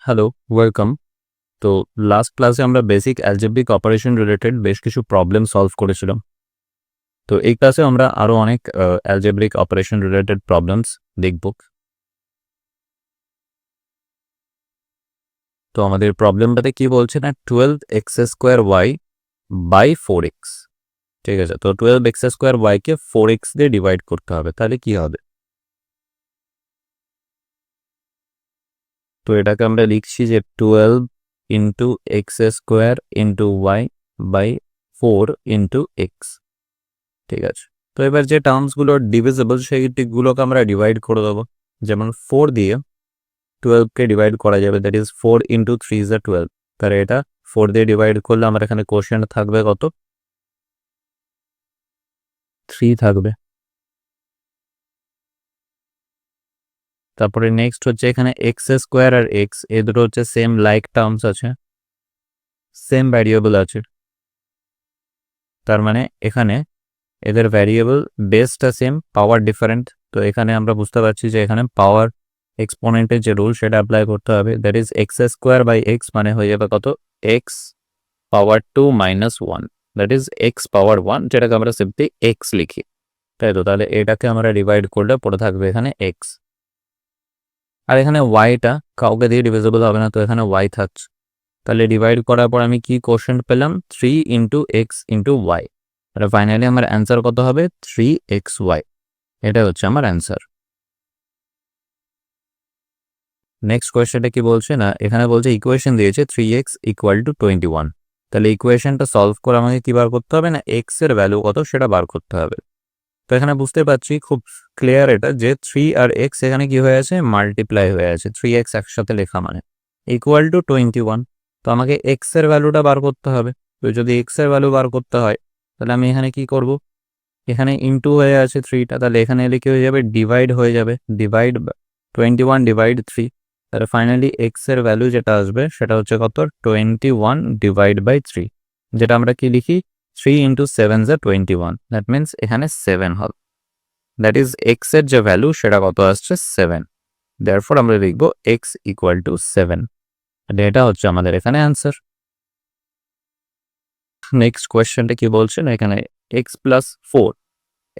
Hello, welcome. তো last ক্লাসে আমরা বেসিক অ্যালজেব্রিক অপারেশন রিলেটেড বেশ কিছু প্রবলেম সলভ করেছিলাম। তো এই ক্লাসে আমরা আরো অনেক অ্যালজেব্রিক অপারেশন রিলেটেড প্রবলেমস দেখব। তো আমাদের প্রবলেমটাতে কি বলছে না 12x² বাই 4x। ঠিক আছে, তো 12x² কে 4x দিয়ে ডিভাইড করতে হবে, তাহলে কি হবে? তো এটাকে আমরা লিখছি যে 12 into x² into y by 4 into x. ঠিক আছে, তো এবার যে টার্মসগুলো ডিভিজিবল সেইগুলোকে আমরা ডিভাইড করে দেবো। যেমন 4 দিয়ে 12কে ডিভাইড করা যাবে, দ্যাট ইজ 4 ইন্টু 3 ইজ 12। তাহলে এটা 4 দিয়ে ডিভাইড করলে আমার এখানে কোশ্চেন্ট থাকবে কত? 3 থাকবে। তারপরে নেক্সট হচ্ছে এখানে x² আর x, এ দুটো হচ্ছে সেম লাইক টার্মস আছে, সেম ভ্যারিয়েবল আছে। তার মানে এখানে এদের ভ্যারিয়েবল বেসটা সেম, পাওয়ার ডিফারেন্ট। তো এখানে আমরা বুঝতে পারছি যে এখানে পাওয়ার এক্সপোনেন্টের যে রুল সেটা অ্যাপ্লাই করতে হবে, that is x² by x মানে হয়ে যাবে কত? X power 2 minus 1, that is x power 1, যেটাকে আমরা সিম্পলি এক্স লিখি, তাই তো? তাহলে এটাকে আমরা ডিভাইড করলে পড়ে থাকবে এখানে এক্স। আর এখানে ওয়াইটা কাউকে দিয়ে ডিভিজিবল হবে না, তো এখানে ওয়াই থাকছে। তাহলে ডিভাইড করার পর আমি কি কোশ্চেন্ট পেলাম? 3 ইন্টু এক্স ইন্টু ওয়াই। তাহলে ফাইনালি আমার অ্যান্সার কত হবে? 3xy। এটা হচ্ছে আমার অ্যান্সার। নেক্সট কোয়েশ্চেনটা কি বলছে না, এখানে বলছে ইকুয়েশন দিয়েছে 3x ইকুয়াল টু 21। তাহলে ইকুয়েশনটা সলভ করে আমাকে কি বার করতে হবে না, এক্স এর ভ্যালু কত সেটা বার করতে হবে। তো এখানে বুঝতে পারছি খুব ক্লিয়ার এটা যে 3 আর এক্স এখানে কি হয়ে আছে, মাল্টিপ্লাই হয়ে আছে। 3x একসাথে লেখা মানে ইকুয়াল টু 21। তো আমাকে এক্স এর ভ্যালুটা বার করতে হবে। তো যদি এক্স এর ভ্যালু বার করতে হয় তাহলে আমি এখানে কি করব, এখানে ইনটু হয়ে আছে 3টা, তাহলে এখানে এলে কি হয়ে যাবে, ডিভাইড হয়ে যাবে। ডিভাইড 21 ডিভাইড 3, তাহলে ফাইনালি এক্স এর ভ্যালু যেটা আসবে সেটা হচ্ছে কত? 21 ডিভাইড বাই 3, যেটা আমরা কি লিখি, 3 ইন্টু 7 যা 21, দ্যাট মিনস এখানে 7 হবে। দ্যাট ইজ এক্স এর যে ভ্যালু সেটা কত আসছে? 7। দেয়ারফর আমরা লিখবো এক্স ইকুয়াল টু 7। এটা হচ্ছে আমাদের এখানে অ্যান্সার। নেক্সট কোয়েশ্চেনটা কি বলছে না, এখানে এক্স প্লাস 4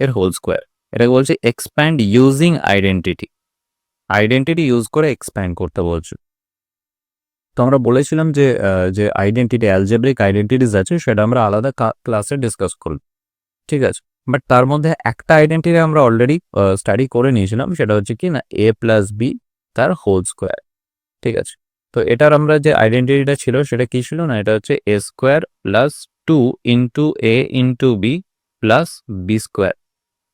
এর হোল স্কোয়ার, এটাকে বলছে expand using identity. Identity use করে এক্সপ্যান্ড করতে বলছে। তো আমরা বলেছিলাম যে যে আইডেন্টিটি, অ্যালজেব্রিক আইডেন্টিটিস আছে সেটা আমরা আলাদা ক্লাসে ডিসকাস করব, ঠিক আছে? বাট তার মধ্যে একটা আইডেন্টিটি আমরা অলরেডি স্টাডি করে নিয়েছিলাম, সেটা হচ্ছে কি না এ প্লাস বি তার হোল স্কোয়ার, ঠিক আছে? তো এটার আমরা যে আইডেন্টিটিটা ছিল সেটা কি ছিল না, এটা হচ্ছে a square plus 2 into a into b plus b square.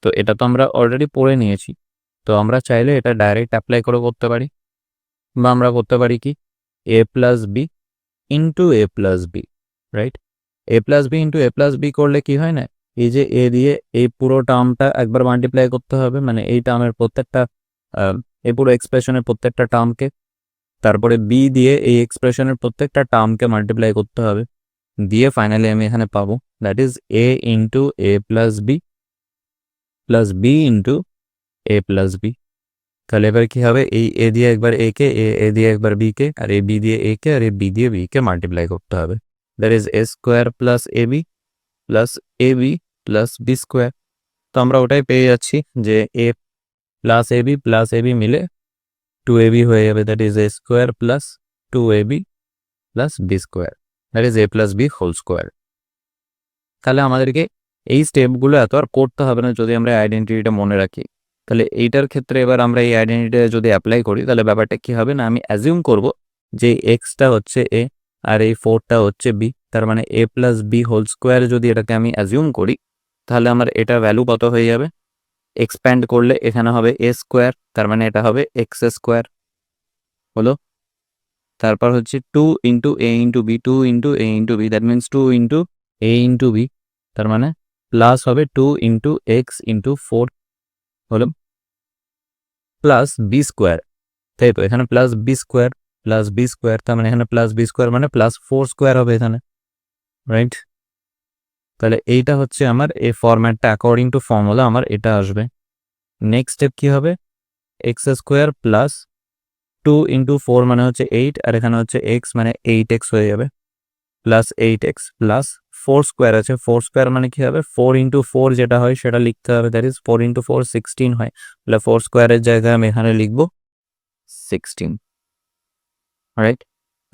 তো এটা তো আমরা অলরেডি পড়ে নিয়েছি। তো আমরা চাইলে এটা ডাইরেক্ট অ্যাপ্লাই করে করতে পারি, বা আমরা করতে পারি কি এ plus b into a plus B, right? A plus b into a plus B করলে কি হয় না, এই যে এ দিয়ে এই পুরো টার্মটা একবার মাল্টিপ্লাই করতে হবে, মানে এই টার্মের প্রত্যেকটা এই পুরো এক্সপ্রেশনের প্রত্যেকটা টার্মকে, তারপরে বি দিয়ে এই এক্সপ্রেশনের প্রত্যেকটা টার্মকে মাল্টিপ্লাই করতে হবে, দিয়ে ফাইনালি আমি এখানে পাবো that is a into a plus b plus b into a plus b. তাহলে এবার কি হবে, এই এ দিয়ে একবার এ কে, এ দিয়ে একবার বি কে, আর এ বি দিয়ে এ কে, আর এ বি দিয়ে বি কে মাল্টিপ্লাই করতে হবে। That is a square plus a b plus a b plus b square. তো আমরা ওটাই পেয়ে যাচ্ছি যে এ প্লাস এ বি মিলে 2ab হয়ে যাবে, that is a square plus 2ab plus b square, that is a plus b whole square. তাহলে আমাদেরকে এই স্টেপগুলো এত আর করতে হবে না যদি আমরা আইডেন্টিটিটা মনে রাখি। তাহলে এইটার ক্ষেত্রে এবার আমরা এই আইডেন্টিটিটা যদি অ্যাপ্লাই করি তাহলে ব্যাপারটা কি হবে না, আমি অ্যাজিউম করব যে এক্সটা হচ্ছে এ আর এই 4টা হচ্ছে বি, তার মানে এ প্লাস বি হোল স্কোয়ার যদি এটাকে আমি অ্যাজিউম করি তাহলে আমার এটা ভ্যালু কত হয়ে যাবে, এক্সপ্যান্ড করলে এখানে হবে এ স্কোয়ার, তার মানে এটা হবে এক্স স্কোয়ার হলো। তারপর হচ্ছে 2 into a into b, 2 into a into b, that means 2 into a into b, তার মানে প্লাস হবে 2 ইন্টু এক্স ইন্টু 4 হলো প্লাস বি স্কোয়ার, তাই তো? এখানে প্লাস বি স্কোয়ার, তার মানে এখানে প্লাস বি স্কোয়ার মানে প্লাস 4 স্কোয়ার হবে এখানে, রাইট? তাহলে এইটা হচ্ছে আমার এই ফরম্যাটটা, অ্যাকর্ডিং টু ফর্মুলা আমার এটা আসবে। নেক্সট স্টেপ কি হবে, এক্স স্কোয়ার প্লাস 2 ইন্টু 4 মানে হচ্ছে 8, আর এখানে হচ্ছে x মানে 8x হয়ে যাবে, প্লাস 8x প্লাস 4 স্কোয়ার আছে, 4 স্কোয়ার মানে কি হবে 4 ইন্টু 4 যেটা হয় সেটা লিখতে হবে, দ্যাট ইজ 4 ইন্টু 4 16 হয়, তাহলে 4 স্কোয়ারের জায়গায় আমি এখানে লিখবো 16, রাইট।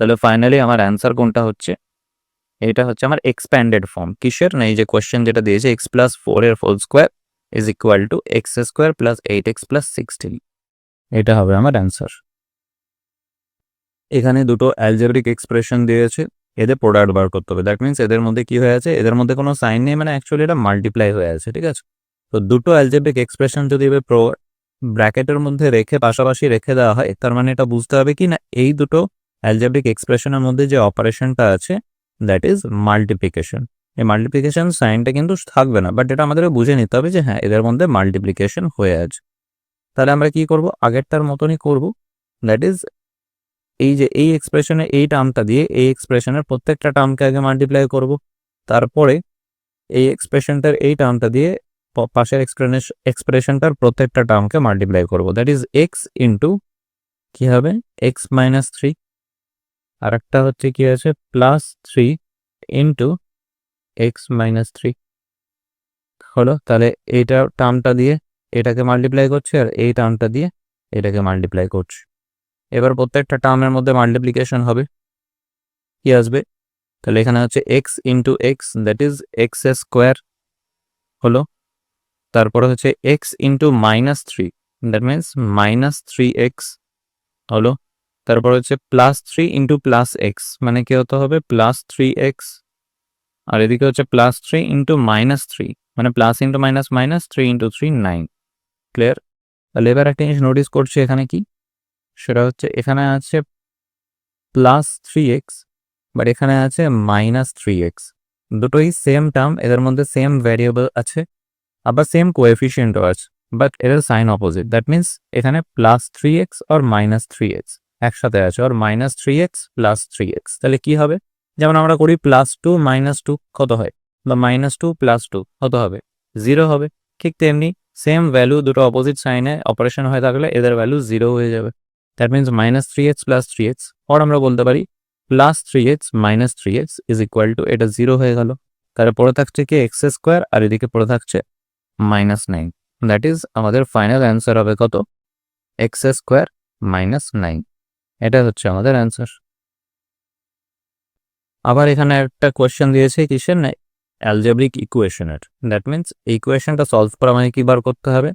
তাহলে ফাইনালি আমার অ্যান্সার কোনটা হচ্ছে, এটা হচ্ছে আমার এক্সপ্যান্ডেড ফর্ম কিসের না, এই যে কোয়েশ্চেন যেটা দিয়েছে x প্লাস 4 এর whole square is equal to x square plus 8x plus 16, এটা হবে আমার অ্যান্সার। এখানে দুটো অ্যালজেব্রিক এক্সপ্রেশন দিয়েছে, এদের প্রোডাক্ট বার করতে হবে, দ্যাট মিনস এদের মধ্যে কি হয়ে আছে, এদের মধ্যে কোনো সাইন নেই, মানে অ্যাকচুয়ালি এটা মাল্টিপ্লাই হয়ে আছে, ঠিক আছে। তো দুটো অ্যালজেব্রিক এক্সপ্রেশন যদি এবার ব্র্যাকেটের মধ্যে রেখে পাশাপাশি রেখে দেওয়া হয়, তার মানে এটা বুঝতে হবে কি না এই দুটো অ্যালজেব্রিক এক্সপ্রেশনের মধ্যে যে অপারেশনটা আছে দ্যাট ইজ মাল্টিপ্লিকেশন। এই মাল্টিপ্লিকেশন সাইনটা কিন্তু থাকবে না, বাট এটা আমাদের বুঝে নিতে হবে যে হ্যাঁ এদের মধ্যে মাল্টিপ্লিকেশন হয়ে আছে। তাহলে আমরা কি করব, আগেরটার মতনই করব, দ্যাট ইজ এই যে এই এক্সপ্রেশনে এই টার্মটা দিয়ে এই এক্সপ্রেশনের প্রত্যেকটা টার্মকে আগে মাল্টিপ্লাই করব, তারপরে এই এক্সপ্রেশনটার এই টার্মটা দিয়ে পাশের এক্সপ্রেশনটার প্রত্যেকটা টার্মকে মাল্টিপ্লাই করব, দ্যাট ইজ এক্স ইন্টু কি হবে এক্স মাইনাস 3, আর একটা হচ্ছে কি আছে প্লাস 3 ইন্টু এক্স মাইনাস 3 হলো। তাহলে এইটা টার্মটা দিয়ে এটাকে মাল্টিপ্লাই করছে, আর এই টার্মটা দিয়ে এটাকে মাল্টিপ্লাই করছে। এবার প্রত্যেকটা টার্মের মধ্যে মাল্টিপ্লিকেশন হবে, কি আসবে, তাহলে এখানে হচ্ছে x into x that is x square হলো, তারপরে হচ্ছে x into minus 3 that means minus 3x হলো, তারপর হচ্ছে প্লাস 3 ইন্টু প্লাস এক্স মানে কি হতে হবে প্লাস 3x, আর এদিকে হচ্ছে প্লাস 3 ইন্টু মাইনাস 3 মানে plus into minus minus 3 into 3 9, clear. তাহলে এবার একটা জিনিস নোটিস করছি এখানে কি, সেটা হচ্ছে এখানে আছে প্লাস 3x বাট এখানে আছে মাইনাস 3x, দুটোই সেম টার্ম, এদের মধ্যে সেম ভ্যারিয়েবল আছে, আবার সেম কোএফিসিয়েন্টও আছে, বাট এদের সাইন অপোজিট, দ্যাট মিনস এখানে প্লাস 3x আর মাইনাস 3x একসাথে আছে, আর মাইনাস 3x প্লাস 3x, তাহলে কি হবে, যেমন আমরা করি প্লাস 2 মাইনাস 2 কত হয়, বা মাইনাস 2 প্লাস 2 কত হবে 0 হবে, ঠিক তেমনি সেম ভ্যালু দুটো অপোজিট সাইনে অপারেশন হয়ে থাকলে এদের ভ্যালু 0 হয়ে যাবে, that means minus 3x plus 3x, আর আমরা বলতে পারি plus 3x minus 3x is equal two এটা 0 হয়ে গেল, তাহলে পড়ে থাকছে কি এক্স স্কোয়ার, আর এদিকে পড়ে থাকছে মাইনাস 9, দ্যাট ইজ আমাদের ফাইনাল অ্যান্সার হবে কত এক্স স্কোয়ার মাইনাস 9, এটা হচ্ছে আমাদের অ্যান্সার। আবার এখানে একটা কোয়েশ্চেন দিয়েছে কিসের না অ্যালজেব্রিক ইকুয়েশনের, দ্যাট মিনস ইকুয়েশনটা সলভ করা মানে কি বার করতে হবে,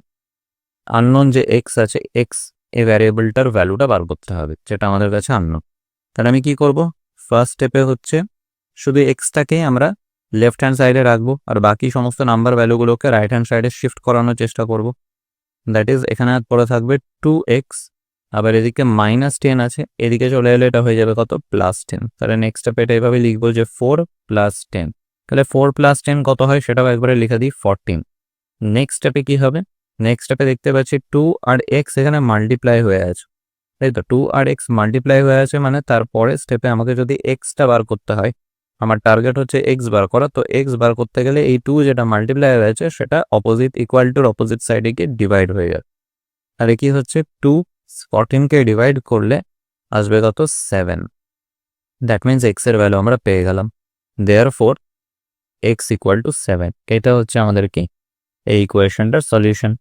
আননোন যে এক্স আছে এক্স এই ভ্যারিয়েবলটার ভ্যালুটা বার করতে হবে যেটা আমাদের কাছে আননোন। তাহলে আমি কি করব, ফার্স্ট স্টেপে হচ্ছে শুধু এক্সটাকেই আমরা লেফট হ্যান্ড সাইডে রাখবো, আর বাকি সমস্ত নাম্বার ভ্যালুগুলোকে রাইট হ্যান্ড সাইডে শিফট করানোর চেষ্টা করব, দ্যাট ইজ এখানে পরে থাকবে 2x, আবার এদিকে মাইনাস 10 আছে, এদিকে চলে এলে এটা হয়ে যাবে কত প্লাস 10, তাহলে নেক্সট স্টেপে এটা এভাবে লিখবো যে 4 প্লাস 10, তাহলে 4 প্লাস 10 কত হয় সেটাও একবারে লিখে দিই 14। নেক্সট স্টেপে কি হবে, নেক্সট স্টেপে দেখতে পাচ্ছি 2 আর x এখানে মাল্টিপ্লাই হয়ে আছে, তাই তো 2 আর x মাল্টিপ্লাই হয়ে আছে, মানে তারপরে স্টেপে আমাকে যদি এক্সটা বার করতে হয়, আমার টার্গেট হচ্ছে এক্স বার করা, তো এক্স বার করতে গেলে এই 2 যেটা মাল্টিপ্লাই হয়েছে সেটা অপোজিট ইকুয়াল টুর অপোজিট সাইডে গিয়ে ডিভাইড হয়ে যাবে, তাহলে কি হচ্ছে 2 14কে ডিভাইড করলে আসবে কত 7, দ্যাট মিনস এক্স এর ভ্যালু আমরা পেয়ে গেলাম, দেয়ারফর এক্স ইকুয়াল টু 7, এটা হচ্ছে আমাদের কি এই ইকুয়েশনটার সলিউশন।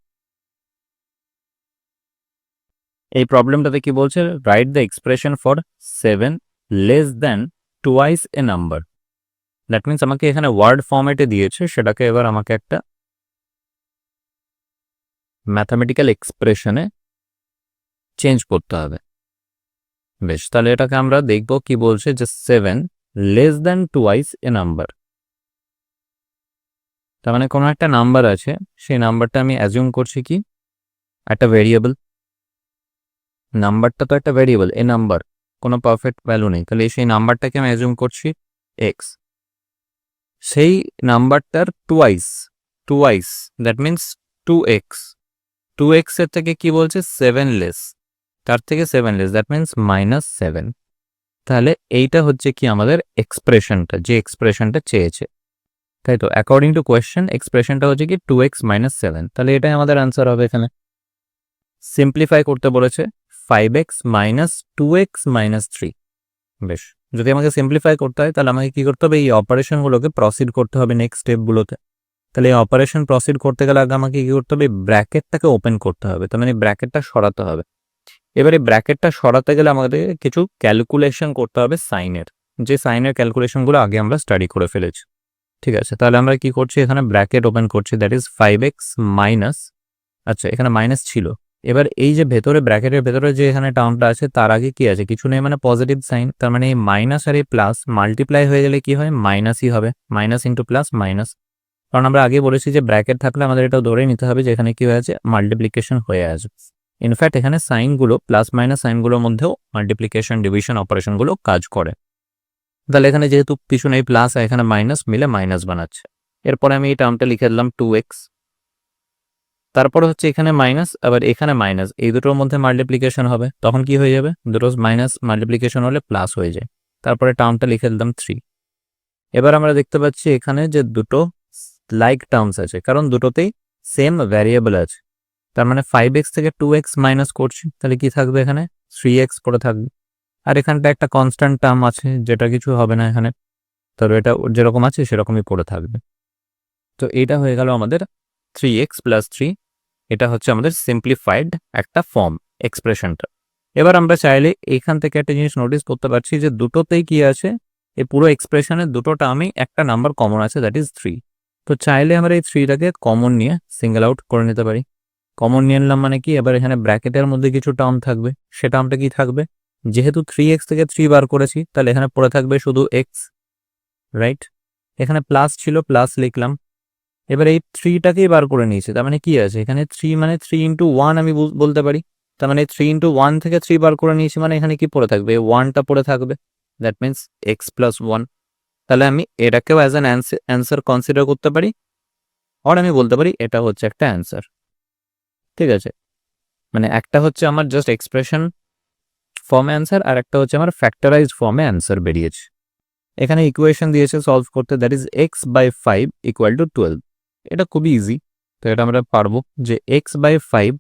এই প্রবলেমটাতে কি বলছে, write the expression for 7 less than twice A number, that means আমাকে এখানে ওয়ার্ড ফর্মেটে দিয়েছে, সেটাকে এবার আমাকে একটা ম্যাথামেটিক্যাল এক্সপ্রেশনে চেঞ্জ করতে হবে। বেশ, তাহলে এটাকে আমরা দেখব কি বলছে যে 7 লেস দ্যান টুয়াইস এ নাম্বার, তার মানে কোনো একটা নাম্বার আছে, সেই নাম্বারটা আমি অ্যাজিউম করছি কি একটা ভেরিয়েবল, নাম্বারটা তো একটা ভেরিয়েবল, এ নাম্বার কোনো পারফেক্ট ভ্যালু নেই, তাহলে সেই নাম্বারটাকে আমি অ্যাজিউম করছি এক্স, সেই নাম্বারটার twice that means 2x, 2x এর থেকে কি বলছে 7 লেস, তার থেকে 7 লেস দ্যাট মিনস মাইনাস 7, তাহলে এইটা হচ্ছে কি আমাদের এক্সপ্রেশনটা, যে এক্সপ্রেশনটা চেয়েছে, তাই তো অ্যাকর্ডিং টু কোয়েশ্চেন এক্সপ্রেশনটা হচ্ছে কি 2x মাইনাস 7, তাহলে এটাই আমাদের অ্যান্সার হবে। এখানে সিম্পলিফাই করতে বলেছে, 5x মাইনাস 2x মাইনাস 3। বেশ, যদি আমাকে সিম্পলিফাই করতে হয় তাহলে আমাকে কি করতে হবে, এই অপারেশনগুলোকে প্রসিড করতে হবে নেক্সট স্টেপগুলোতে। তাহলে এই অপারেশন প্রসিড করতে গেলে আগে আমাকে কি করতে হবে, ব্র্যাকেটটাকে ওপেন করতে হবে, তার মানে ব্র্যাকেটটা সরাতে হবে। এবারে ব্র্যাকেটটা সরাতে গেলে আমাদের কিছু ক্যালকুলেশন করতে হবে সাইনের, যে সাইনের ক্যালকুলেশনগুলো আগে আমরা স্টাডি করে ফেলেছি। ঠিক আছে, তাহলে আমরা কি করছি, এখানে ব্র্যাকেট ওপেন করছি, দ্যাট ইজ 5x মাইনাস, আচ্ছা এখানে মাইনাস ছিল, এবার এই যে ভেতরে ব্র্যাকেটের ভেতরে যে এখানে টার্মটা আছে তার আগে কি আছে, কিছু নেই, মানে পজিটিভ সাইন, তার মানে এই মাইনাস আর এই প্লাস মাল্টিপ্লাই হয়ে গেলে কি হয়, মাইনাসই হবে, মাইনাস ইন্টু প্লাস মাইনাস। কারণ আমরা আগে বলেছি যে ব্র্যাকেট থাকলে আমাদের এটা ধরে নিতে হবে যে এখানে কি হয়ে আছে, মাল্টিপ্লিকেশন হয়ে আছে। ইনফ্যাক্ট এখানে সাইনগুলো প্লাস মাইনাস সাইনগুলোর মধ্যেও মাল্টিপ্লিকেশন ডিভিশন অপারেশনগুলো কাজ করে। তাহলে এখানে যেহেতু পিছনে এই প্লাস আর এখানে মাইনাস মিলে মাইনাস বানাচ্ছে, এরপরে আমি এই টার্মটা লিখে দিলাম 2x, তারপরে হচ্ছে এখানে মাইনাস আবার এখানে মাইনাস, এই দুটোর মধ্যে মাল্টিপ্লিকেশন হবে, তখন কি হয়ে যাবে, দুটো মাইনাস মাল্টিপ্লিকেশন হলে প্লাস হয়ে যায়। তারপরে টার্মটা লিখে দিলাম 3। এবার আমরা দেখতে পাচ্ছি এখানে যে দুটো লাইক টার্মস আছে, কারণ দুটোতেই সেম ভ্যারিয়েবল আছে, তার মানে 5x থেকে 2x মাইনাস করছি, তাহলে কি থাকবে, এখানে 3x পড়ে থাকবে। আর এখানটা একটা কনস্ট্যান্ট টার্ম আছে যেটা কিছু হবে না এখানে, তবে এটা যেরকম আছে সেরকমই পড়ে থাকবে। তো এটা হয়ে গেল আমাদের 3x প্লাস 3, এটা হচ্ছে আমাদের সিম্পলিফাইড একটা ফর্ম এক্সপ্রেশনটা। এবার আমরা চাইলে এখান থেকে একটা জিনিস নোটিস করতে পারছি যে দুটোতেই কি আছে, এই পুরো এক্সপ্রেশনের দুটো টার্মই একটা নাম্বার কমন আছে, দ্যাট ইজ 3। তো চাইলে আমরা এই 3টাকে কমন নিয়ে সিঙ্গেল আউট করে নিতে পারি। কমন নিয়ে নিলাম মানে কি, এবার এখানে ব্র্যাকেটের মধ্যে কিছু টার্ম থাকবে, সে টার্মটা কি থাকবে, যেহেতু 3x থেকে 3 বার করেছি তাহলে এখানে পড়ে থাকবে শুধু x, রাইট। এখানে প্লাস ছিল, প্লাস লিখলাম। এবার এই 3টাকেই বার করে নিয়েছে, তার মানে কি আছে এখানে 3, মানে 3 ইন্টু 1 আমি বলতে পারি, তার মানে 3 ইন্টু 1 থেকে 3 বার করে নিয়েছি, মানে এখানে কি পড়ে থাকবে, 1টা পড়ে থাকবে, দ্যাট মিনস x প্লাস 1। তাহলে আমি এটাকেও অ্যাজ অ্যান অ্যান্সার কনসিডার করতে পারি, আর আমি বলতে পারি এটা হচ্ছে একটা অ্যান্সার। ঠিক আছে, মানে একটা হচ্ছে আমার জাস্ট এক্সপ্রেশন ফর্মে অ্যান্সার, আর একটা হচ্ছে আমার ফ্যাক্টরাইজড ফর্মে অ্যান্সার বেরিয়েছে। এখানে ইকুয়েশন দিয়েছে সলভ করতে, that is x/5 equal to 12। এটা খুবই ইজি, তো এটা আমরা পারবো যে x/5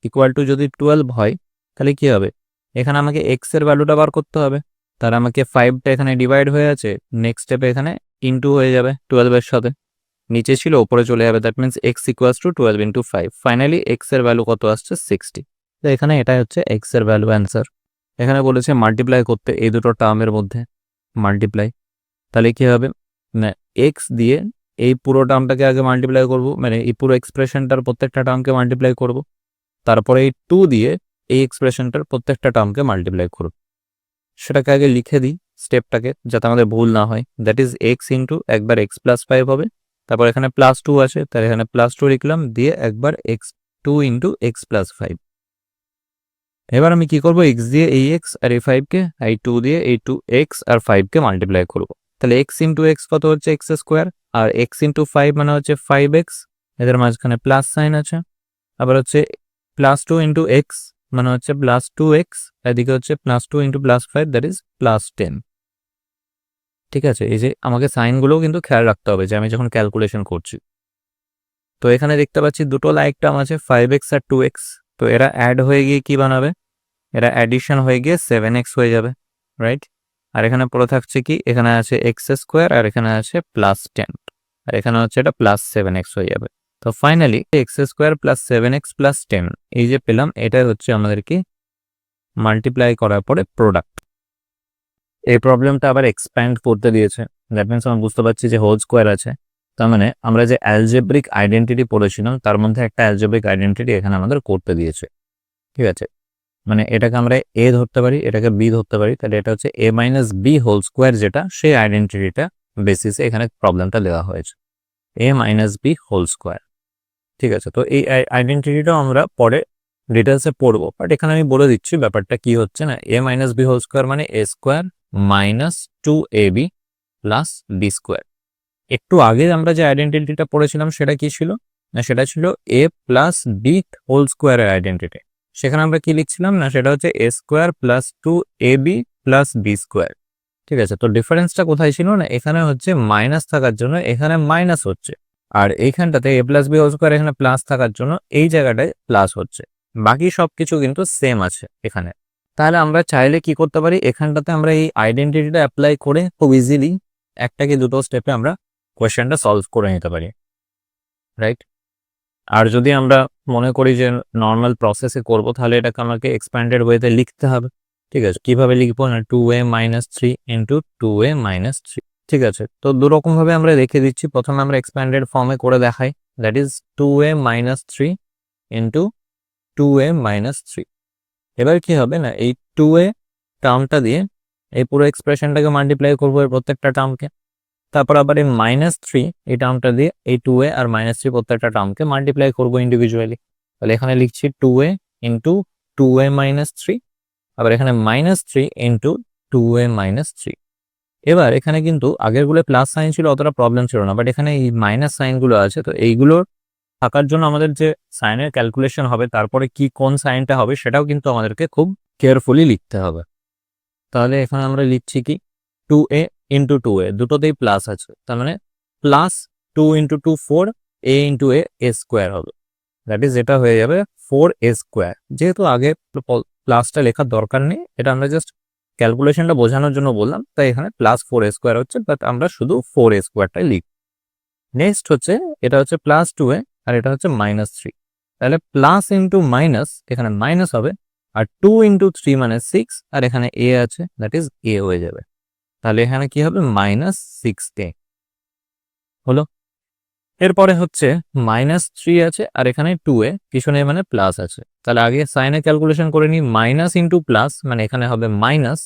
ইকুয়াল টু যদি 12 হয় তাহলে কি হবে, এখানে আমাকে x এর ভ্যালুটা বার করতে হবে, তার আমাকে 5টা এখানে ডিভাইড হয়ে আছে, নেক্সট স্টেপে এখানে ইন্টু হয়ে যাবে 12 এর সাথে, নিচে ছিল ওপরে চলে যাবে, that means x equals to 12 into 5। Finally x এর ভ্যালু কত আসছে, 60। তো এখানে এটাই হচ্ছে x এর ভ্যালু অ্যান্সার। এখানে বলেছে মাল্টিপ্লাই করতে এই দুটো টার্মের মধ্যে মাল্টিপ্লাই, তাহলে কি হবে না, x দিয়ে এই পুরো টার্মটাকে আগে মাল্টিপ্লাই করব, মানে এই পুরো এক্সপ্রেশনটার প্রত্যেকটা টার্মকে মাল্টিপ্লাই করব, তারপরে এই 2 দিয়ে এই এক্সপ্রেশনটার প্রত্যেকটা টার্মকে মাল্টিপ্লাই করব। সেটাকে আগে লিখে দিই স্টেপটাকে, যাতে আমাদের ভুল না হয়, দ্যাট ইজ x ইন্টু একবার x প্লাস 5 হবে, তারপর এখানে প্লাস 2 আছে তাহলে এখানে প্লাস 2 লিখলাম, দিয়ে একবার x2 ইন্টু x প্লাস 5। এবার আমি কি করব, x দিয়ে এই x আর এই 5কে, এই 2 দিয়ে এই 2x আর 5কে মাল্টিপ্লাই করব, তাহলে x ইন্টু x কত হচ্ছে x স্কোয়ার, আর x ইন্টু 5 মানে হচ্ছে 5x, এদের মাঝখানে প্লাস সাইন আছে, আবার হচ্ছে প্লাস 2 ইন্টু x মানে হচ্ছে প্লাস 2x, এদিকে হচ্ছে plus 2 into plus 5 that is plus 10। ঠিক আছে, এই যে আমাকে সাইনগুলোও কিন্তু খেয়াল রাখতে হবে যে আমি যখন ক্যালকুলেশন করছি। তো এখানে দেখতে পাচ্ছি দুটো লাইক টার্ম আছে 5x আর 2x, তো এরা অ্যাড হয়ে গিয়ে কি বানাবে, এরা অ্যাডিশন হয়ে গিয়ে 7x হয়ে যাবে, রাইট। আর এখানে পড়ে থাকছে কি, এখানে আছে x স্কোয়ার আর এখানে আছে প্লাস 10, আর এখানে হচ্ছে এটা প্লাস 7x হয়ে যাবে। তো finally x square plus 7x plus 10 এই যে পেলাম, এটাই হচ্ছে আমাদেরকে মাল্টিপ্লাই করার পরে প্রোডাক্ট। এই প্রবলেমটা আবার এক্সপ্যান্ড করতে দিয়েছে, দ্যাট মিনস আমরা বুঝতে পারছি যে হোল স্কোয়ার আছে, তার মানে আমরা যে অ্যালজেব্রিক আইডেন্টিটি পড়েছিলাম তার মধ্যে একটা অ্যালজেব্রিক আইডেন্টিটি এখানে আমাদের করতে দিয়েছে। ঠিক আছে, মানে এটাকে আমরা a ধরতে পারি, এটাকে b ধরতে পারি, তাহলে এটা হচ্ছে a minus b whole square, যেটা সেই আইডেন্টিটিটা বেসিসে এখানে প্রবলেমটা দেওয়া হয়েছে, a minus b whole square. ঠিক আছে, তো এই আইডেন্টিটিটাও আমরা পরে ডিটেলসে পড়বো, বাট এখানে আমি বলে দিচ্ছি ব্যাপারটা কি হচ্ছে না, a minus b whole square মানে a square minus 2ab plus b square. একটু আগে আমরা যে আইডেন্টিটিটা পড়েছিলাম সেটা কি ছিল না, সেটা ছিল a প্লাস b হোল স্কোয়ারের আইডেন্টিটি। সেখানে আমরা কি লিখছিলাম না, সেটা হচ্ছে a square plus 2ab plus b square. ঠিক আছে, তো ডিফারেন্সটা কোথায় ছিল না, এখানে হচ্ছে মাইনাস থাকার জন্য এখানে মাইনাস হচ্ছে, আর এইখানটাতে a plus b whole square এখানে প্লাস থাকার জন্য এই জায়গাটায় প্লাস হচ্ছে। বাকি সব কিছু কিন্তু সেম আছে এখানে। তাহলে আমরা চাইলে কি করতে পারি, এখানটাতে আমরা এই আইডেন্টিটিটা অ্যাপ্লাই করে খুব ইজিলি একটা কি দুটো স্টেপে আমরা কোয়েশ্চেনটা সলভ করে নিতে পারি, রাইট? আর যদি আমরা মনে করি যে নর্মাল প্রসেসে করব, তাহলে এটাকে আমাকে এক্সপ্যান্ডেড ওয়েতে লিখতে হবে। ঠিক আছে, কিভাবে লিখবো না, 2a - 3 ইন্টু 2a - 3। ঠিক আছে, তো দুরকমভাবে আমরা রেখে দিচ্ছি। প্রথমে আমরা এক্সপ্যান্ডেড ফর্মে করে দেখাই, that is 2a - 3 into 2a - 3। এবার কি হবে না, এই 2a টার্মটা দিয়ে এই পুরো এক্সপ্রেশনটাকে মাল্টিপ্লাই করবো এর প্রত্যেকটা টার্মকে। তারপর আবার এই -3 এই টার্মটা দিয়ে এই 2a আর -3 প্রত্যেকটা টার্মকে মাল্টিপ্লাই করবো ইন্ডিভিজুয়ালি। তাহলে এখানে লিখছি 2a ইন্টু 2a - 3, আবার এখানে -3 ইন্টু 2a - 3। এবার এখানে কিন্তু আগেরগুলো প্লাস সাইন ছিল, অতটা প্রবলেম ছিল না, বাট এখানে এই মাইনাস সাইনগুলো আছে, তো এইগুলোর থাকার জন্য আমাদের যে সাইনের ক্যালকুলেশন হবে তারপরে কি কোন সাইনটা হবে সেটাও কিন্তু আমাদেরকে খুব কেয়ারফুলি লিখতে হবে। তাহলে এখানে আমরা লিখছি কি 2a ইন্টু 2a, দুটোতেই প্লাস আছে, তার মানে plus 2 into 2 4, a into a square হবে, দ্যাট ইজ এটা হয়ে যাবে 4a স্কোয়ার। যেহেতু আগে প্লাসটা লেখার দরকার নেই, এটা আমরা জাস্ট ক্যালকুলেশনটা বোঝানোর জন্য বললাম, তাই এখানে প্লাস 4a স্কোয়ার হচ্ছে, বাট আমরা শুধু 4a স্কোয়ারটাই লিখ। নেক্সট হচ্ছে এটা হচ্ছে প্লাস 2a আর এটা হচ্ছে -3, তাহলে প্লাস ইন্টু মাইনাস এখানে মাইনাস হবে, আর 2 ইন্টু 3 মানে 6, আর এখানে a আছে, দ্যাট ইজ a হয়ে যাবে। তাহলে এখানে কি হবে, -6a হলো। এরপরে হচ্ছে -3 আছে আর এখানে 2a, পিছনে মানে প্লাস আছে। তাহলে আগে সাইনে ক্যালকুলেশন করে নিই, মাইনাস ইন্টু প্লাস মানে এখানে হবে মাইনাস,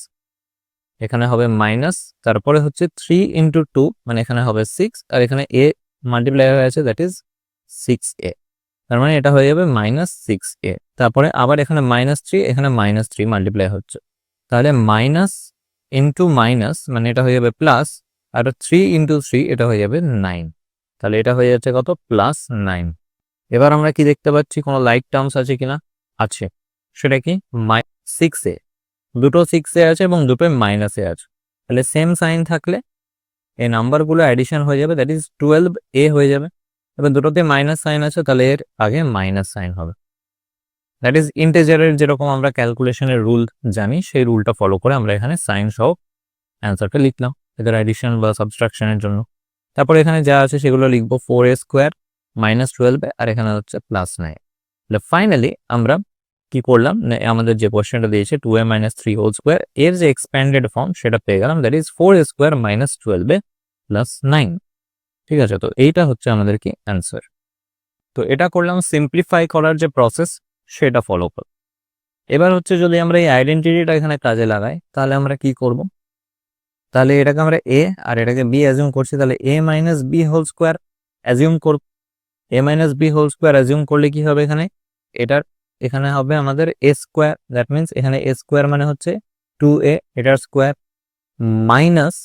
এখানে হবে মাইনাস, তারপরে হচ্ছে 3 ইন্টু 2 মানে এখানে হবে 6, আর এখানে a মাল্টিপ্লাই হয়ে আছে, দ্যাট ইজ 6a। তার মানে এটা হয়ে যাবে -6a। তারপরে আবার এখানে -3, এখানে -3 মাল্টিপ্লাই হচ্ছে, তাহলে মাইনাস ইন্টু মাইনাস মানে এটা হয়ে যাবে প্লাস, আর 3 ইন্টু 3 এটা হয়ে যাবে 9, তাহলে এটা হয়ে যাচ্ছে কত, +9। এবার আমরা কি দেখতে পাচ্ছি, কোনো লাইক টার্মস আছে কিনা, আছে, সেটা কি 6a, দুটো 6a আছে এবং দুটো মাইনাসে আছে, তাহলে সেম সাইন থাকলে এই নাম্বারগুলো অ্যাডিশন হয়ে যাবে, দ্যাট ইজ 12a হয়ে যাবে। এবার দুটোতে মাইনাস সাইন আছে, তাহলে এর আগে মাইনাস সাইন হবে, দ্যাট ইজ ইন্টিজারের যেরকম আমরা ক্যালকুলেশনের রুল জানি সেই রুলটা ফলো করে আমরা এখানে সাইন সহ অ্যান্সারটা লিখলাম এদের অ্যাডিশন বা সাবট্রাকশনের জন্য। তারপর এখানে যা আছে সেগুলো লিখবো, 4a স্কোয়ার -12 আর এখানে হচ্ছে +9। তাহলে ফাইনালি আমরা কি করলাম, আমাদের যে কোয়েশ্চেনটা দিয়েছে 2a - 3 হোল স্কোয়ার, এর যে এক্সপ্যান্ডেড ফর্ম সেটা পেয়ে গেলাম, that is 4a square -12a +9। ঠিক আছে, তো এইটা হচ্ছে আমাদের কি অ্যান্সার। তো এটা করলাম সিম্পলিফাই করার যে প্রসেস সেটা ফলো কর। এবার হচ্ছে যদি আমরা এই আইডেন্টিটিটা এখানে কাজে লাগাই, তাহলে আমরা কি করব, তাহলে এটাকে আমরা a আর এটাকে b অ্যাজিউম করছি, তাহলে a - b whole square assume করব। a - b whole square assume করলে কি হবে, এটার এখানে হবে আমাদের a স্কোয়ার, দ্যাট মিনস এখানে a স্কোয়ার মানে হচ্ছে 2a, এটার স্কোয়ার মাইনাস,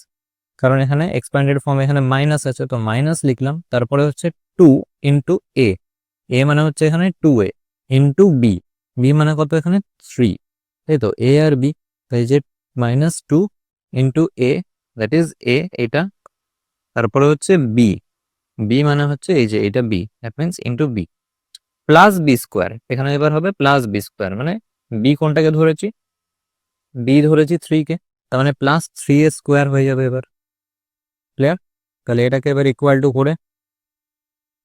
কারণ এখানে এক্সপ্যান্ডেড ফর্ম এখানে মাইনাস আছে, তো মাইনাস লিখলাম, তারপরে হচ্ছে 2 ইন্টু a, মানে হচ্ছে এখানে 2a ইন্টু b, মানে কত এখানে 3, তাই তো a আর b, তাই যে -2 into a, that is a এটা, তারপরে হচ্ছে b, মানে হচ্ছে এই যে এটা b, that means into b plus b square, এখানে এবার হবে প্লাস b স্কোয়ার, মানে b কোনটাকে ধরেছি, b ধরেছি 3 কে, তার মানে +3a স্কোয়ার হয়ে যাবে। এবার ক্লিয়ার? তাহলে এটাকে এবার ইকুয়াল টু করে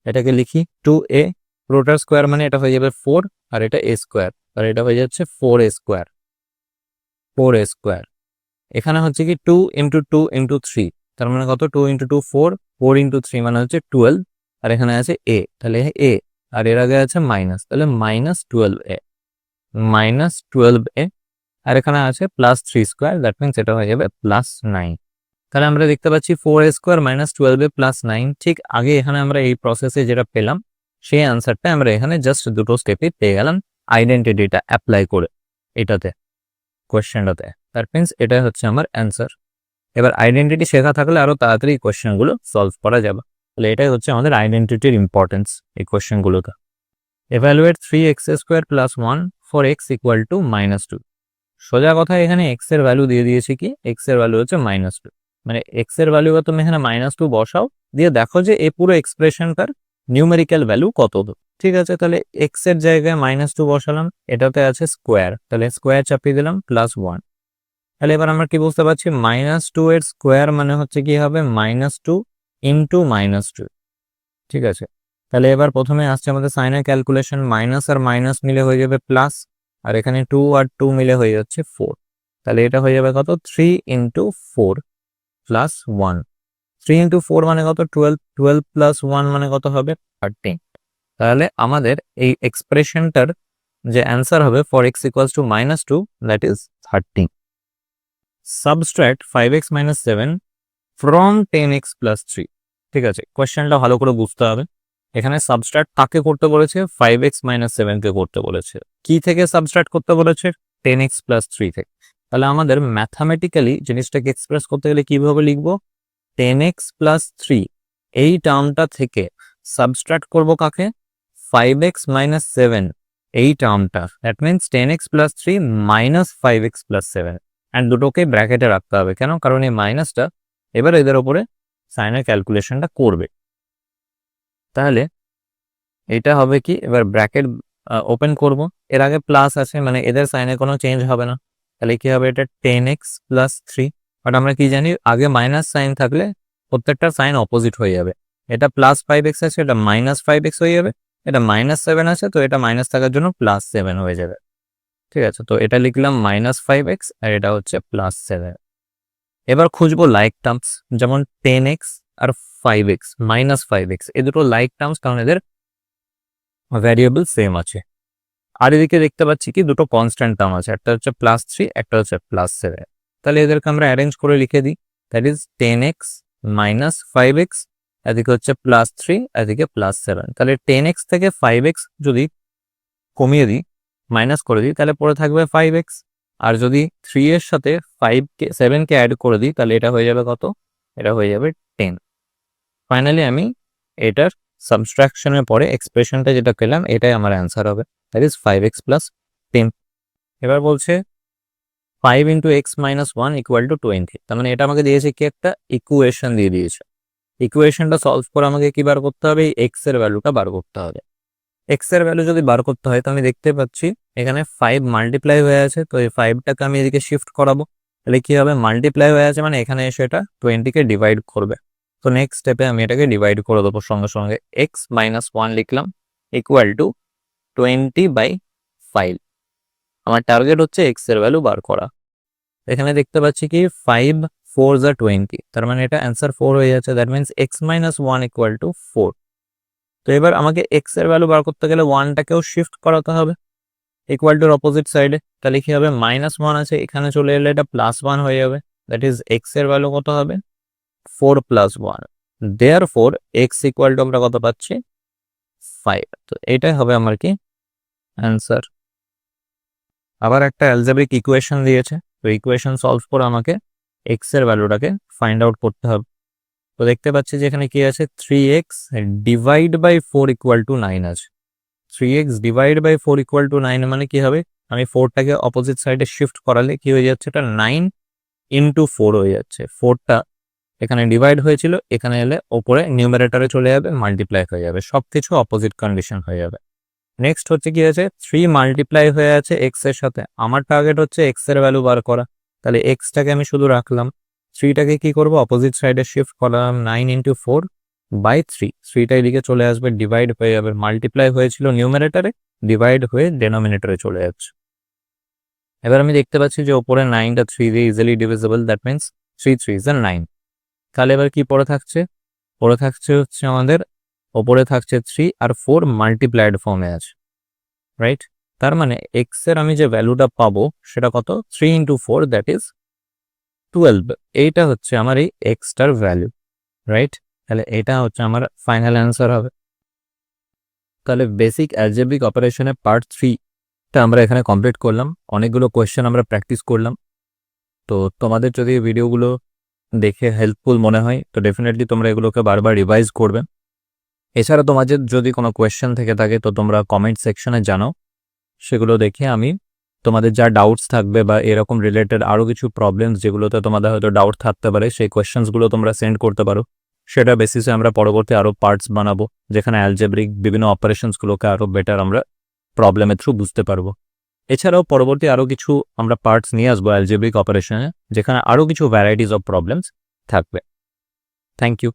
এটাকে লিখি 2a রোটার স্কোয়ার মানে এটা হয়ে যাবে 4, আর এটা a স্কোয়ার, আর এটা হয়ে যাচ্ছে 4a স্কোয়ার, 4a স্কোয়ার। এখানে হচ্ছে কি 2 ইন্টু 2 ইন্টু 3, তার মানে কত, 2 ইন্টু 2 4, 4 ইন্টু 3 মানে হচ্ছে 12, আর এখানে আছে a, তাহলে a আর এর আগে আছে মাইনাস, তাহলে -12a, -12a, আর এখানে আছে +3 স্কোয়ার, দ্যাট মিনস এটা হয়ে যাবে +9। তাহলে আমরা দেখতে পাচ্ছি 4a স্কোয়ার -12a +9, ঠিক আগে এখানে আমরা এই প্রসেসে যেটা পেলাম সেই অ্যান্সারটা আমরা এখানে জাস্ট দুটো স্টেপে পেয়ে গেলাম আইডেন্টিটিটা অ্যাপ্লাই করে এটাতে, কোয়েশ্চেনটাতে, দ্যাট মিনস এটা হচ্ছে আমার অ্যান্সার। এবার আইডেন্টিটি শেখা থাকলে আরো তাড়াতাড়ি কোয়েশ্চেনগুলো সলভ করা যাবে। তাহলে এটাই হচ্ছে আমাদের আইডেন্টিটির ইম্পর্টেন্স এই কোয়েশ্চেনগুলোতে। Evaluate 3x square + 1 for x = -2। সোজা কথা, এখানে x এর ভ্যালু দিয়ে দিয়েছি কি, x এর ভ্যালু হচ্ছে -2, মানে x এর ভ্যালু তুমি এখানে -2 বসাও, দিয়ে দেখো যে এই পুরো এক্সপ্রেশনটার নিউমেরিক্যাল ভ্যালু কত ঠিক আছে, তাহলে এক্স এর জায়গায় -2 বসালাম, এটাতে আছে স্কোয়ার, তাহলে স্কোয়ার চাপিয়ে দিলাম +1। তাহলে এবার আমরা কি বুঝতে পারছি, -2 এর স্কোয়ার মানে হচ্ছে কি হবে, -2 ইন্টু -2। ঠিক আছে, তাহলে এবার প্রথমে আসছে আমাদের সাইনের ক্যালকুলেশন, মাইনাস আর মাইনাস মিলে হয়ে যাবে প্লাস, আর এখানে 2 আর 2 মিলে হয়ে যাচ্ছে 4। তাহলে এটা হয়ে যাবে কত, 3 ইন্টু 4 প্লাস 1। 3 ইন্টু 4 মানে কত, 12, 12 প্লাস 1 মানে কত হবে, 13। তাহলে আমাদের এই এক্সপ্রেশনটার যে অ্যান্সার হবে for x equals to -2, that is 13। Subtract 5x - 7 from 10x + 3। ঠিক আছে, কোয়েশ্চেনটা ভালো করে বুঝতে হবে। এখানে সাবস্ট্রাক্ট কাকে করতে বলেছে, 5x - 7 কে করতে বলেছে। কি থেকে সাবস্ট্রাক্ট করতে বলেছে, 10x + 3 থেকে। তাহলে আমাদের ম্যাথামেটিক্যালি জিনিসটাকে এক্সপ্রেস করতে গেলে কিভাবে লিখবো, 10x + 3 এই টার্মটা থেকে সাবস্ট্রাক্ট করব কাকে, 5x - 7 এই টার্মটা, that means 10x + 3 - 5x + 7, and দুটোকে ব্র্যাকেটে রাখতে হবে। কেন, কারণ এই মাইনাসটা এবার এদের ওপরে সাইনের ক্যালকুলেশনটা করবে। তাহলে এটা হবে কি, এবার ব্র্যাকেট ওপেন করব, এর আগে প্লাস আছে মানে এদের সাইনে কোনো চেঞ্জ হবে না। তাহলে কি হবে, এটা 10x + 3, বাট আমরা কি জানি আগে মাইনাস সাইন থাকলে প্রত্যেকটা সাইন অপোজিট হয়ে যাবে। এটা +5x আছে, এটা -5x হয়ে যাবে, এটা -7 আছে, তো এটা মাইনাস থাকার জন্য +7 হয়ে যাবে। ঠিক আছে, তো এটা লিখলাম -5x আর এটা হচ্ছে +7। এবার খুঁজবো লাইক টার্মস, যেমন 10x আর 5x -5x, এ দুটো লাইক টার্মস, কারণ এদের ভ্যারিয়েবল সেম আছে। আর এদিকে দেখতে পাচ্ছি কি দুটো কনস্ট্যান্ট টার্ম আছে, একটা হচ্ছে +3, একটা হচ্ছে +7। তাহলে এদেরকে আমরা অ্যারেঞ্জ করে লিখে দিই, দ্যাট ইজ 10x - 5x, এদিকে হচ্ছে +3, এদিকে +7। তাহলে 10x থেকে 5x যদি কমিয়ে দিই, মাইনাস করে দিই, তাহলে পরে থাকবে 5x। আর যদি 3 এর সাথে 7কে অ্যাড করে দিই, তাহলে এটা হয়ে যাবে কত, এটা হয়ে যাবে 10। ফাইনালি আমি এটার সাবস্ট্রাকশনের পরে এক্সপ্রেশনটা যেটা পেলাম, এটাই আমার অ্যান্সার হবে, দ্যাট ইজ 5x + 10। এবার বলছে 5 × x - 1 = 20। তার মানে এটা আমাকে দিয়েছে কি, একটা ইকুয়েশন দিয়ে দিয়েছে। ইকুয়েশনটা সলভ করে আমাকে কি বার করতে হবে, x এর ভ্যালুটা বার করতে হবে। x এর ভ্যালু যদি বার করতে হয়, তো আমি দেখতে পাচ্ছি এখানে 5 মাল্টিপ্লাই হয়ে আছে, তো এই 5টাকে আমি এদিকে শিফট করাবো। তাহলে কি হবে, মাল্টিপ্লাই হয়ে আছে মানে এখানে এসে এটা 20কে ডিভাইড করবে। তো নেক্সট স্টেপে আমি এটাকে ডিভাইড করে দেবো সঙ্গে সঙ্গে। x - 1 লিখলাম ইকুয়াল টু 20/5। আমার টার্গেট হচ্ছে x এর ভ্যালু বার করা। এখানে দেখতে পাচ্ছি কি 5 4 = 20, তার মানে এটা অ্যান্সার 4 হয়ে যাচ্ছে, দ্যাট মিনস x - 1 = 4। তো এবার আমাকে x এর ভ্যালু বার করতে গেলে 1টাকেও শিফট করাতে হবে ইকুয়াল টুর অপোজিট সাইডে। তাহলে কি হবে, -1 আছে, এখানে চলে এলে এটা +1 হয়ে যাবে, দ্যাট ইজ x এর ভ্যালু কত হবে, 4 + 1। দেয়ারফর x ইকুয়াল টু আমরা কত পাচ্ছি, 5। তো এটাই হবে আমার কি অ্যান্সার। আবার একটা অ্যালজেব্রিক ইকুয়েশন দিয়েছে, তো ইকুয়েশন সলভ করে আমাকে x এর ভ্যালুটাকে ফাইন্ড আউট করতে হবে। তো দেখতে পাচ্ছি যে এখানে কি আছে, 3x / 4 = 9 আছে। 3x / 4 = 9 মানে কি হবে, আমি 4টাকে অপোজিট সাইডে শিফট করালে কি হয়ে যাচ্ছে, এটা 9 × 4 হয়ে যাচ্ছে। 4টা এখানে ডিভাইড হয়েছিল, এখানে এলে ওপরে নিউমারেটরে চলে যাবে, মাল্টিপ্লাই হয়ে যাবে, সবকিছু অপোজিট কন্ডিশন হয়ে যাবে। নেক্সট হচ্ছে কি আছে, 3 মাল্টিপ্লাই হয়ে আছে x এর সাথে, আমার টার্গেট হচ্ছে x এর ভ্যালু বার করা। তাহলে x টাকে আমি শুধু রাখলাম, 3টাকে কি করব, অপোজিট সাইডে শিফট করলাম, 9 × 4/3। 3টা এদিকে চলে আসবে, ডিভাইড হয়ে যাবে, মাল্টিপ্লাই হয়েছিল নিউমারেটরে, ডিভাইড হয়ে ডেনোমিনেটরে চলে যাচ্ছে। এবার আমি দেখতে পাচ্ছি যে ওপরে 9টা 3 দিয়ে ইজিলি ডিভিজিবল, দ্যাট মিনস 3 3 = 9। তাহলে এবার কি পড়ে থাকছে, পড়ে থাকছে হচ্ছে আমাদের ওপরে থাকছে 3 আর 4 মাল্টিপ্লাইড ফর্মে আছে, রাইট। তার মানে x এর আমি যে ভ্যালুটা পাবো সেটা কত, 3 × 4, দ্যাট ইজ 12। এইটা হচ্ছে আমার এই এক্সটার ভ্যালু, রাইট। তাহলে এটা হচ্ছে আমার ফাইনাল অ্যান্সার হবে। তাহলে বেসিক অ্যালজেব্রিক অপারেশনের পার্ট 3টা আমরা এখানে কমপ্লিট করলাম। অনেকগুলো কোয়েশ্চেন আমরা প্র্যাকটিস করলাম। তো তোমাদের যদি ভিডিওগুলো দেখে হেল্পফুল মনে হয়, তো ডেফিনেটলি তোমরা এগুলোকে বারবার রিভাইজ করবে। এছাড়া তোমাদের যদি কোনো কোয়েশ্চেন থেকে থাকে, তো তোমরা কমেন্ট সেকশনে জানাও, সেগুলো দেখে আমি তোমাদের যা ডাউটস থাকবে বা এরকম রিলেটেড আরও কিছু প্রবলেমস যেগুলোতে তোমাদের হয়তো ডাউট থাকতে পারে, সেই কোয়েশ্চেন্সগুলো তোমরা সেন্ড করতে পারো, সেটা বেসিসে আমরা পরবর্তী আরও পার্টস বানাবো, যেখানে অ্যালজেব্রিক বিভিন্ন অপারেশনসগুলোকে আরও বেটার আমরা প্রবলেমের থ্রু বুঝতে পারবো। এছাড়াও পরবর্তী আরও কিছু আমরা পার্টস নিয়ে আসবো অ্যালজেব্রিক অপারেশনে, যেখানে আরও কিছু ভ্যারাইটিস অফ প্রবলেমস থাকবে। Thank you.